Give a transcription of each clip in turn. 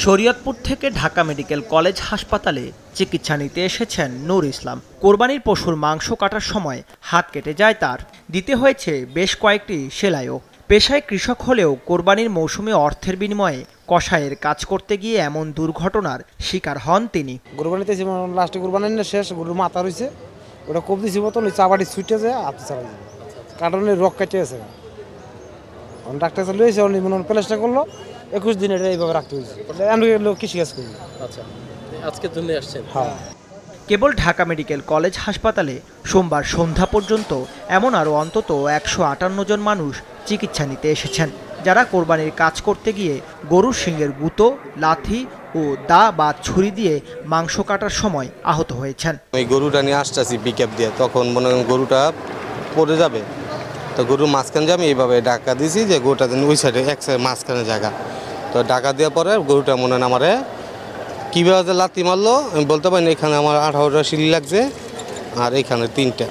শরীয়তপুর থেকে Dhaka medical college হাসপাতালে চিকিৎসা নিতে এসেছেন নূর ইসলাম। কোরবানির পশুর মাংস কাটার সময় হাত কেটে যায় তার, দিতে হয়েছে বেশ কয়েকটি সেলাইও। পেশায় কৃষক হলেও কোরবানির মৌসুমে অর্থের বিনিময়ে কসাইয়ের কাজ করতে গিয়ে এমন দুর্ঘটনার শিকার হন তিনি। কোরবানিতে লাস্টে কোরবানি শেষ গরুর মাথা রয়েছে, ওটা কোপ দিছি মতন ওই চাবাটি ছুটে যায় হাতে চালা যাবে কারণে রক কেটে আছে। ডাক্তার চালু হয়েছে প্লেসটা করলো 21 দিন এটা এইভাবে রাখতে হয়েছে। আমি কৃষিকাজ করি। আচ্ছা, আজকের জন্য আসছেন? হ্যাঁ। কেবল ঢাকা মেডিকেল কলেজ হাসপাতালে সোমবার সন্ধ্যা পর্যন্ত এমন আরও অন্তত 158 জন মানুষ চিকিৎসা নিতে এসেছেন, যারা কোরবানির কাজ করতে গিয়ে গরুর শিংয়ের গুঁতো, লাথি ও দা বা ছুরি দিয়ে মাংস কাটার সময় আহত হয়েছেন। ওই গরুটা নিয়ে আসতেছি পিকআপ দিয়ে, তখন মনে করেন গরুটা পড়ে যাবে, তো গরুর মাঝখানে যে আমি এইভাবে ডাকা দিয়েছি যে গরুটা ওই সাইডে এক সাইড মাঝখানে জায়গা, তো ডাকা দেওয়ার পরে গরুটা মনে হয় আমারে কীভাবে যে লাথি মারলো আমি বলতে পারি না। এখানে আমার 18টা সিলি লাগছে আর এখানে 3টা,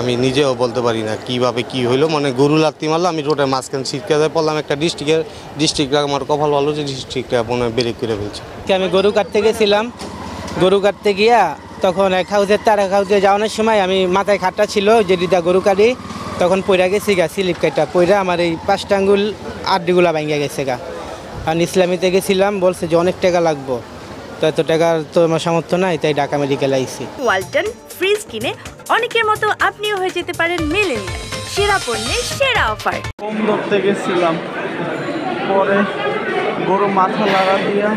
আমি নিজেও বলতে পারি না কীভাবে কী হইলো। মানে গরু লাথি মারলো, আমি রোডের মাঝখানে ছিটকে যায় পড়লাম। একটা ডিস্ট্রিক্ট আমার কপাল ভালো যে ডিস্ট্রিক্টটা মনে হয় ব্রেক করে ফেলছে। আমি গরু কাটতে গেছিলাম, গরু কাটতে গিয়া তখন এক হাউসের তার এক হাউসে যাওয়ানোর সময় আমি মাথায় খাটটা ছিল যেটা গরু কাটি, তখন পইরা গেছি গা স্লিপ কাটটা পইরা আমার এই 5টা আঙ্গুল আড্ডিগুলা ভাঙিয়া গেছে গা। আর ইসলামীতে গেছিলাম, বলছে যে অনেক টাকা লাগবো, তো এত টাকার তো আমার সামর্থ্য নাই, তাই ঢাকা মেডিকেল আইছি। ওয়ালটন ফ্রিজ কিনে অনেকের মতো আপনিও হয়ে যেতে পারেন মিলেনিয়াল। সেরা পণ্যের সেরা অফার। কম ধরতে গেছিলাম, পরে গরু মাথা লাগা দিয়া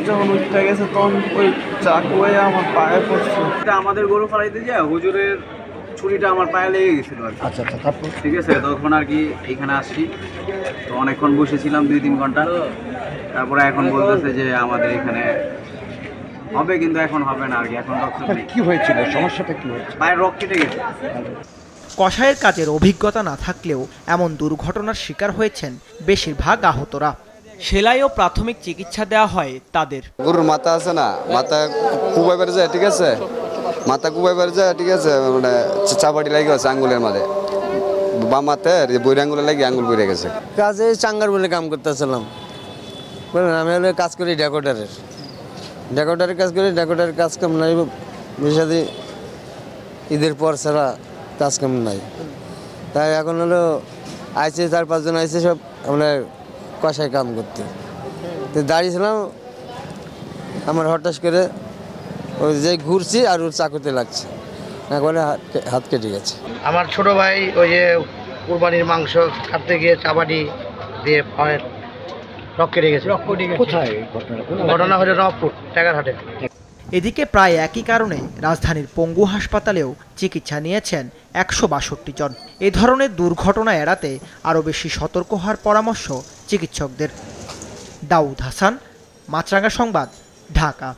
যখন উঠতে গেছে তখন ওই চাকুয়ে আমার পায়ে পড়ছে। আমাদের গরু ফালাইতে যায় হুজুরের ছুরিটা আমার পায়ে লেগে গেছিল আর কি। আচ্ছা, তারপর ঠিক আছে, তখন আর কি এখানে আসছি, তো অনেকক্ষণ বসেছিলাম 2-3 ঘন্টা। তারপরে এখন বলতেছে যে আমাদের এখানে হবে, কিন্তু এখন হবে না আর কি। এখন ডক্টর কি হয়েছিল, সমস্যাটা কি হয়েছে? পায়ের রক কেটে গেছে। কসাইয়ের কাজের অভিজ্ঞতা না থাকলেও এমন দুর্ঘটনার শিকার হয়েছেন বেশিরভাগ আহতরা। সেলাই ও প্রাথমিক চিকিৎসা দেওয়া হয় তাদের। গরুর মাথা আছে না, মাথা কুবাইবার যায়, ঠিক আছে, মাথা কুবাইবার যায়, ঠিক আছে, মানে চাপাটি লাগে আছে আঙ্গুলের মাঝে, বাম হাতের বইরে আঙ্গুলে লাগে আঙ্গুল বইরে গেছে। কাজে চাঙ্গার বলে কাম করতেছিলাম, বলেন আমি হলে কাজ করি ডেকোরেটারের কাজ করি। ডেকোরেটারের কাজ কাম নাই, বিশাদি ঈদের পর ছাড়া কাজ কাম নাই, তাই এখন হলো আইসে 4-5 জন আইসে সব আমরা কষায় কাম করতে। তো দাঁড়িয়েছিলাম, আমার হঠাৎ করে ওই যে ঘুরছি আর ওর চাকুতে লাগছে, না করে হাত কেটে গেছে। আমার ছোট ভাই ওই যে কুরবানির মাংস কাটতে গিয়ে চাবাটি দিয়ে পায়ের রক কেটে গেছে। কোথায় ঘটনা হলো রংপুর টেকারহাটে। এদিকে প্রায় একই কারণে রাজধানীর পঙ্গু হাসপাতালেও চিকিৎসা নিয়েছেন 162 জন। এ ধরনের দুর্ঘটনা এড়াতে আরও বেশি সতর্ক হওয়ার পরামর্শ চিকিৎসকদের। দাউদ হাসান, মাছরাঙা সংবাদ, ঢাকা।